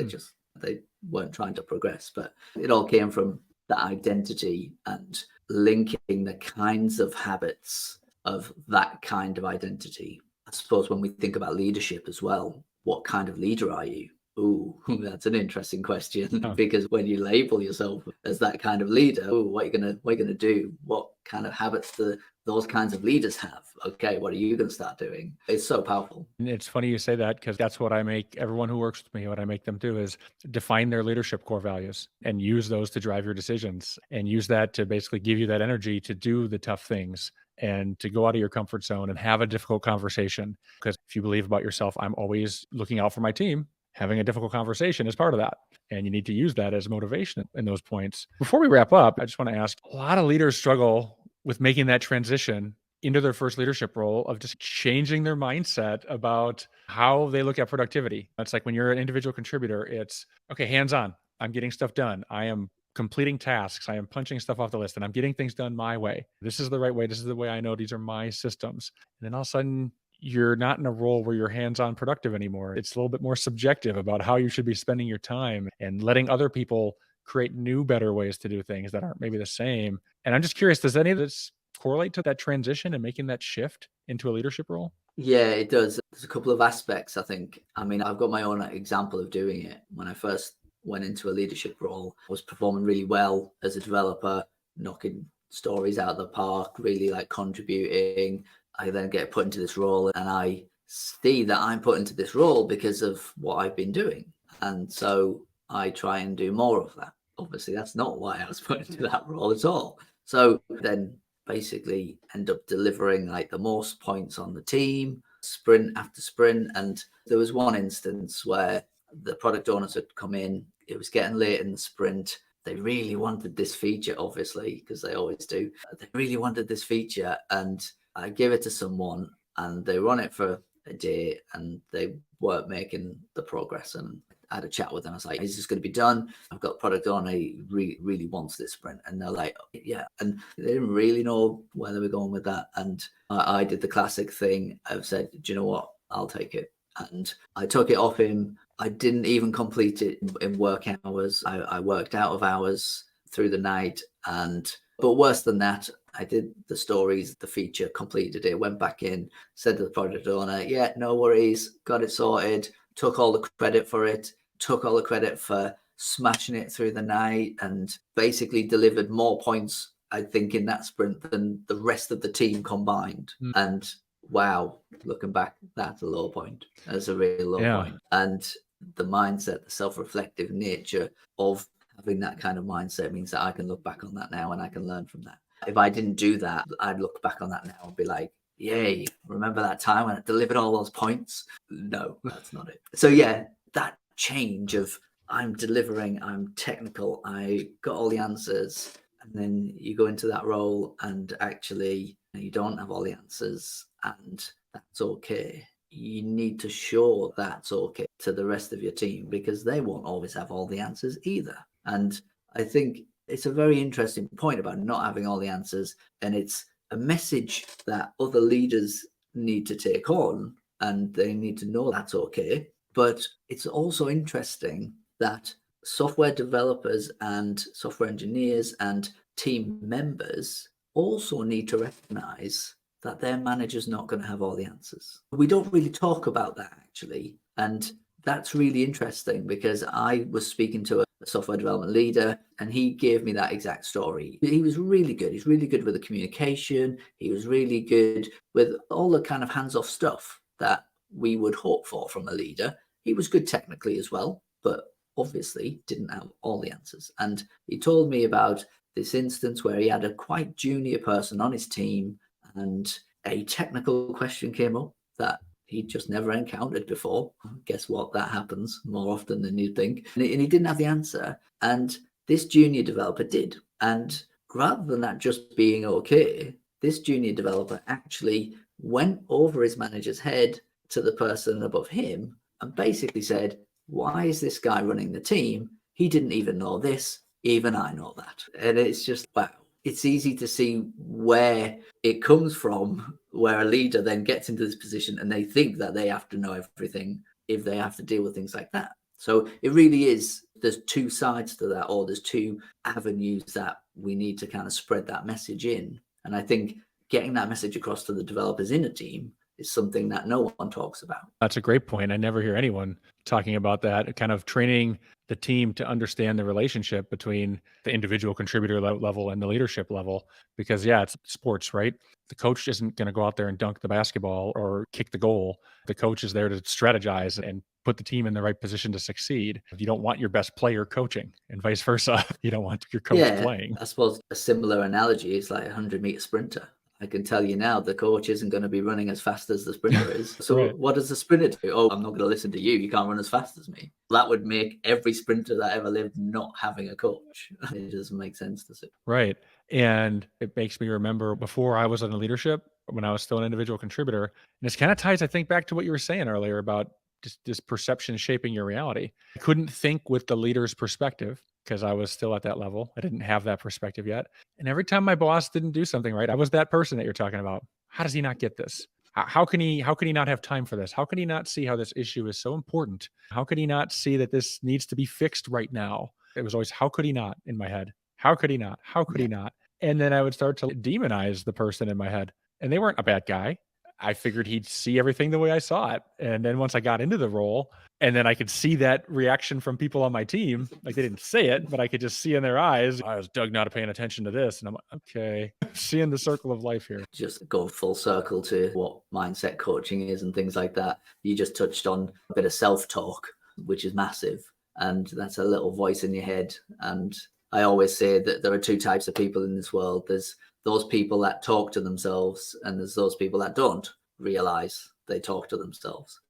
Speaker 2: they weren't trying to progress. But it all came from that identity and linking the kinds of habits of that kind of identity. I suppose when we think about leadership as well, what kind of leader are you? Ooh, that's an interesting question. Because when you label yourself as that kind of leader, what are you gonna do? What kind of habits do those kinds of leaders have? Okay, what are you gonna start doing? It's so powerful.
Speaker 1: And it's funny you say that because that's what I make everyone who works with me, what I make them do is define their leadership core values and use those to drive your decisions and use that to basically give you that energy to do the tough things and to go out of your comfort zone and have a difficult conversation. Because if you believe about yourself, I'm always looking out for my team. Having a difficult conversation is part of that. And you need to use that as motivation in those points. Before we wrap up, I just want to ask, a lot of leaders struggle with making that transition into their first leadership role of just changing their mindset about how they look at productivity. It's like when you're an individual contributor, it's, okay, hands on. I'm getting stuff done. I am completing tasks. I am punching stuff off the list and I'm getting things done my way. This is the right way. This is the way I know these are my systems. And then all of a sudden, you're not in a role where you're hands-on productive anymore. It's a little bit more subjective about how you should be spending your time and letting other people create new, better ways to do things that aren't maybe the same. And I'm just curious, does any of this correlate to that transition and making that shift into a leadership role?
Speaker 2: Yeah, it does. There's a couple of aspects, I think. I mean, I've got my own example of doing it. When I first went into a leadership role. I was performing really well as a developer, knocking stories out of the park, really like contributing. I then get put into this role, and I see that I'm put into this role because of what I've been doing. And so I try and do more of that. Obviously, that's not why I was put into that role at all. So then basically end up delivering like the most points on the team, sprint after sprint. And there was one instance where the product owners had come in, it was getting late in the sprint. They really wanted this feature, obviously, because they always do. They really wanted this feature, and I give it to someone, and they run it for a day, and they weren't making the progress. And I had a chat with them. I was like, "Is this going to be done? I've got product owner, he really wants this sprint." And they're like, "Yeah." And they didn't really know where they were going with that. And I did the classic thing. I've said, "Do you know what? I'll take it." And I took it off him. I didn't even complete it in work hours. I worked out of hours through the night. But worse than that, I did the stories, the feature, completed it, went back in, said to the product owner, "Yeah, no worries, got it sorted," took all the credit for it, took all the credit for smashing it through the night, and basically delivered more points, I think, in that sprint than the rest of the team combined. And wow, looking back, that's a low point. That's a real low point. And the mindset, the self-reflective nature of having that kind of mindset means that I can look back on that now and I can learn from that. If I didn't do that, I'd look back on that now and be like, "Yay, remember that time when I delivered all those points?" No, that's not it. So yeah, that change of I'm delivering, I'm technical, I got all the answers, and then you go into that role and actually you don't have all the answers, and that's okay. You need to show that's okay to the rest of your team, because they won't always have all the answers either. And I think it's a very interesting point about not having all the answers, and it's a message that other leaders need to take on, and they need to know that's okay. But it's also interesting that software developers and software engineers and team members also need to recognize that their manager's not going to have all the answers. We don't really talk about that, actually. And that's really interesting, because I was speaking to a software development leader, and he gave me that exact story. He was really good. He's really good with the communication. He was really good with all the kind of hands-off stuff that we would hope for from a leader. He was good technically as well, but obviously didn't have all the answers. And he told me about this instance where he had a quite junior person on his team, and a technical question came up that he'd just never encountered before. Guess what? That happens more often than you'd think. And he didn't have the answer. And this junior developer did. And rather than that just being okay, this junior developer actually went over his manager's head to the person above him and basically said, "Why is this guy running the team? He didn't even know this. Even I know that." And it's just, wow. It's easy to see where it comes from, where a leader then gets into this position and they think that they have to know everything if they have to deal with things like that. So it really is, there's two sides to that, or there's two avenues that we need to kind of spread that message in. And I think getting that message across to the developers in a team is something that no one talks about.
Speaker 1: That's a great point. I never hear anyone talking about that, kind of training the team to understand the relationship between the individual contributor level and the leadership level. Because yeah, it's sports, right? The coach isn't going to go out there and dunk the basketball or kick the goal. The coach is there to strategize and put the team in the right position to succeed. You don't want your best player coaching, and vice versa. You don't want your coach playing.
Speaker 2: I suppose a similar analogy is like a 100-meter sprinter. I can tell you now, the coach isn't going to be running as fast as the sprinter is. So right. What does the sprinter do? "Oh, I'm not going to listen to you. You can't run as fast as me." That would make every sprinter that ever lived not having a coach. It doesn't make sense to say.
Speaker 1: Right. And it makes me remember before I was in leadership, when I was still an individual contributor, and this kind of ties, I think, back to what you were saying earlier about just this perception shaping your reality. I couldn't think with the leader's perspective because I was still at that level. I didn't have that perspective yet. And every time my boss didn't do something right, I was that person that you're talking about. How does he not get this? How can he not have time for this? How can he not see how this issue is so important? How could he not see that this needs to be fixed right now? It was always, how could he not, in my head? How could he not? How could he not? And then I would start to demonize the person in my head. And they weren't a bad guy. I figured he'd see everything the way I saw it. And then once I got into the role, and then I could see that reaction from people on my team, like they didn't say it, but I could just see in their eyes, I was Doug not paying attention to this. And I'm like, okay, seeing the circle of life here.
Speaker 2: Just go full circle to what mindset coaching is and things like that. You just touched on a bit of self-talk, which is massive. And that's a little voice in your head. And I always say that there are two types of people in this world. There's those people that talk to themselves, and there's those people that don't realize they talk to themselves.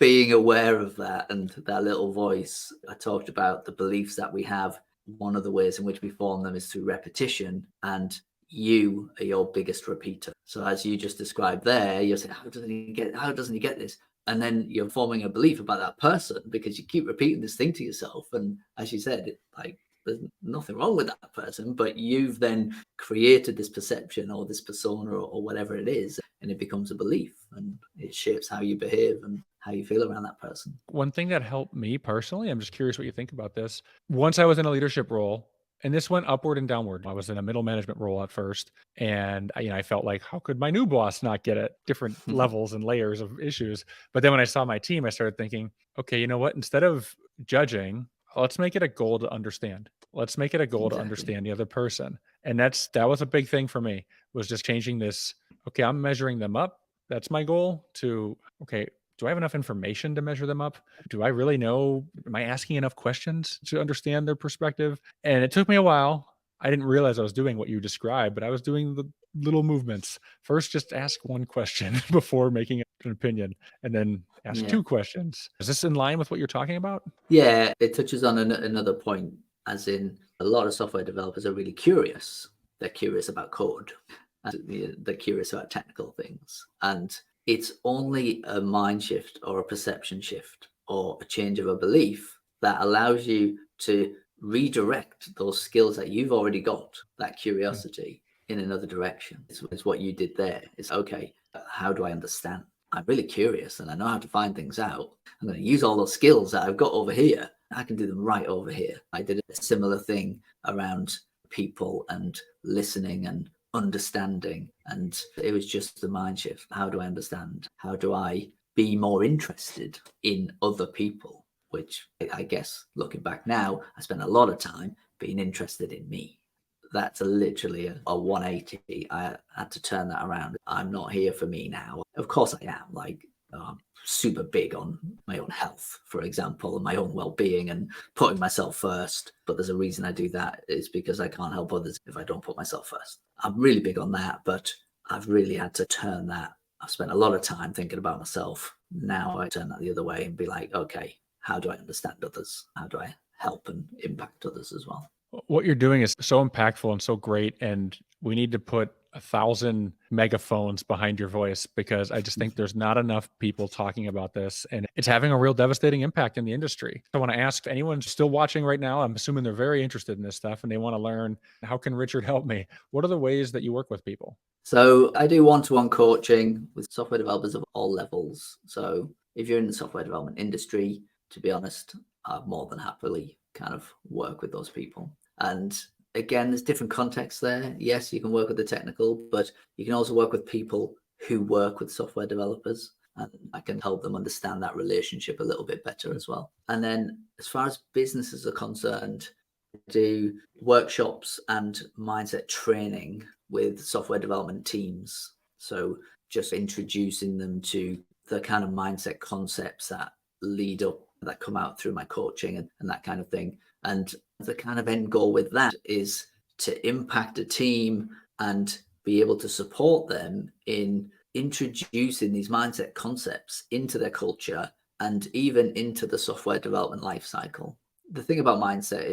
Speaker 2: Being aware of that and that little voice, I talked about the beliefs that we have. One of the ways in which we form them is through repetition, and you are your biggest repeater. So as you just described there, you're saying, how doesn't he get this? And then you're forming a belief about that person because you keep repeating this thing to yourself. And as you said, there's nothing wrong with that person, but you've then created this perception or this persona or whatever it is, and it becomes a belief, and it shapes how you behave and how you feel around that person.
Speaker 1: One thing that helped me personally, I'm just curious what you think about this. Once I was in a leadership role, and this went upward and downward. I was in a middle management role at first, and I felt like, how could my new boss not get it? Different levels and layers of issues. But then when I saw my team, I started thinking, okay, you know what? Instead of judging, let's make it a goal to understand. Let's make it a goal to understand the other person. And that was a big thing for me, was just changing this. Okay, I'm measuring them up. That's my goal. To, okay, do I have enough information to measure them up? Do I really know? Am I asking enough questions to understand their perspective? And it took me a while. I didn't realize I was doing what you described, but I was doing the little movements. First, just ask one question before making an opinion, and then ask two questions. Is this in line with what you're talking about?
Speaker 2: Yeah, it touches on another point, as in a lot of software developers are really curious. They're curious about code, and they're curious about technical things. And it's only a mind shift or a perception shift or a change of a belief that allows you to redirect those skills that you've already got, that curiosity, in another direction. It's what you did there. It's okay, how do I understand? I'm really curious and I know how to find things out. I'm going to use all those skills that I've got over here. I can do them right over here. I did a similar thing around people and listening and understanding. And it was just the mind shift. How do I understand? How do I be more interested in other people? Which I guess looking back now, I spent a lot of time being interested in me. That's literally a 180. I had to turn that around. I'm not here for me now. Of course I am. I'm super big on my own health, for example, and my own well-being and putting myself first. But there's a reason I do that. It's because I can't help others if I don't put myself first. I'm really big on that, but I've really had to turn that. I've spent a lot of time thinking about myself. Now I turn that the other way and be like, okay, how do I understand others? How do I help and impact others as well?
Speaker 1: What you're doing is so impactful and so great. And we need to put 1,000 megaphones behind your voice, because I just think there's not enough people talking about this, and it's having a real devastating impact in the industry. I want to ask if anyone's still watching right now, I'm assuming they're very interested in this stuff and they want to learn, how can Richard help me? What are the ways that you work with people?
Speaker 2: So I do one-to-one coaching with software developers of all levels. So if you're in the software development industry, to be honest, I'd more than happily kind of work with those people. And again, there's different contexts there. Yes, you can work with the technical, but you can also work with people who work with software developers, and I can help them understand that relationship a little bit better as well. And then as far as businesses are concerned, I do workshops and mindset training with software development teams. So just introducing them to the kind of mindset concepts that lead up, that come out through my coaching and that kind of thing. And the kind of end goal with that is to impact a team and be able to support them in introducing these mindset concepts into their culture and even into the software development lifecycle. The thing about mindset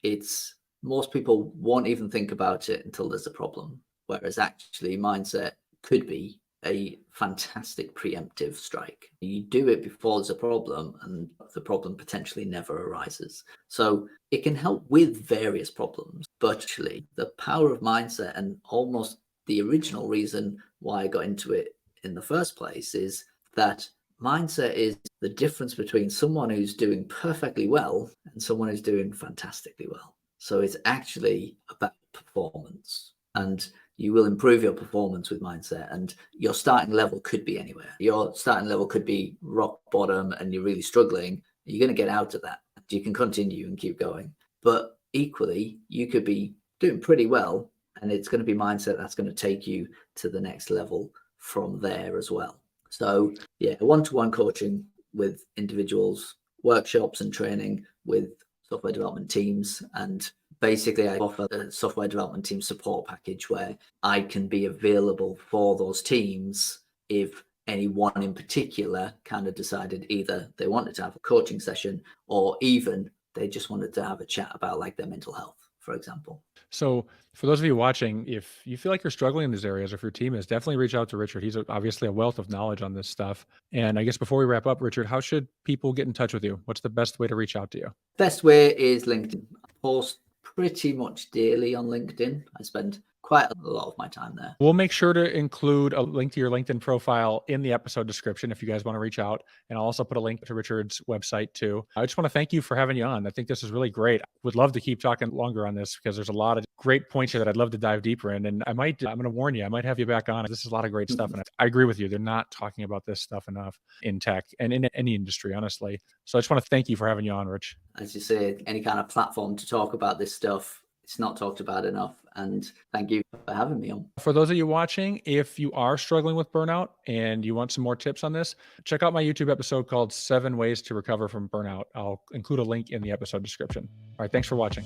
Speaker 2: is most people won't even think about it until there's a problem, whereas actually mindset could be a fantastic preemptive strike. You do it before there's a problem, and the problem potentially never arises. So it can help with various problems, but actually the power of mindset, and almost the original reason why I got into it in the first place, is that mindset is the difference between someone who's doing perfectly well and someone who's doing fantastically well. So it's actually about performance. And you will improve your performance with mindset. And your starting level could be anywhere. Your starting level could be rock bottom and you're really struggling. You're going to get out of that. You can continue and keep going. But equally, you could be doing pretty well, and it's going to be mindset that's going to take you to the next level from there as well. So yeah, one-to-one coaching with individuals, workshops and training with software development teams. And basically I offer a software development team support package where I can be available for those teams if any one in particular kind of decided either they wanted to have a coaching session or even they just wanted to have a chat about like their mental health, for example.
Speaker 1: So for those of you watching, if you feel like you're struggling in these areas, or if your team is, definitely reach out to Richard. He's obviously a wealth of knowledge on this stuff. And I guess before we wrap up, Richard, how should people get in touch with you? What's the best way to reach out to you?
Speaker 2: Best way is LinkedIn. I post pretty much daily on LinkedIn. I spend quite a lot of my time there.
Speaker 1: We'll make sure to include a link to your LinkedIn profile in the episode description if you guys want to reach out. And I'll also put a link to Richard's website too. I just want to thank you for having you on. I think this is really great. Would love to keep talking longer on this because there's a lot of great points here that I'd love to dive deeper in. And I'm going to warn you, I might have you back on. This is a lot of great stuff. And I agree with you. They're not talking about this stuff enough in tech and in any industry, honestly. So I just want to thank you for having you on, Rich.
Speaker 2: As you say, any kind of platform to talk about this stuff, it's not talked about enough. And thank you for having me on.
Speaker 1: For those of you watching, if you are struggling with burnout and you want some more tips on this, check out my YouTube episode called 7 Ways to Recover from Burnout. I'll include a link in the episode description. All right, thanks for watching.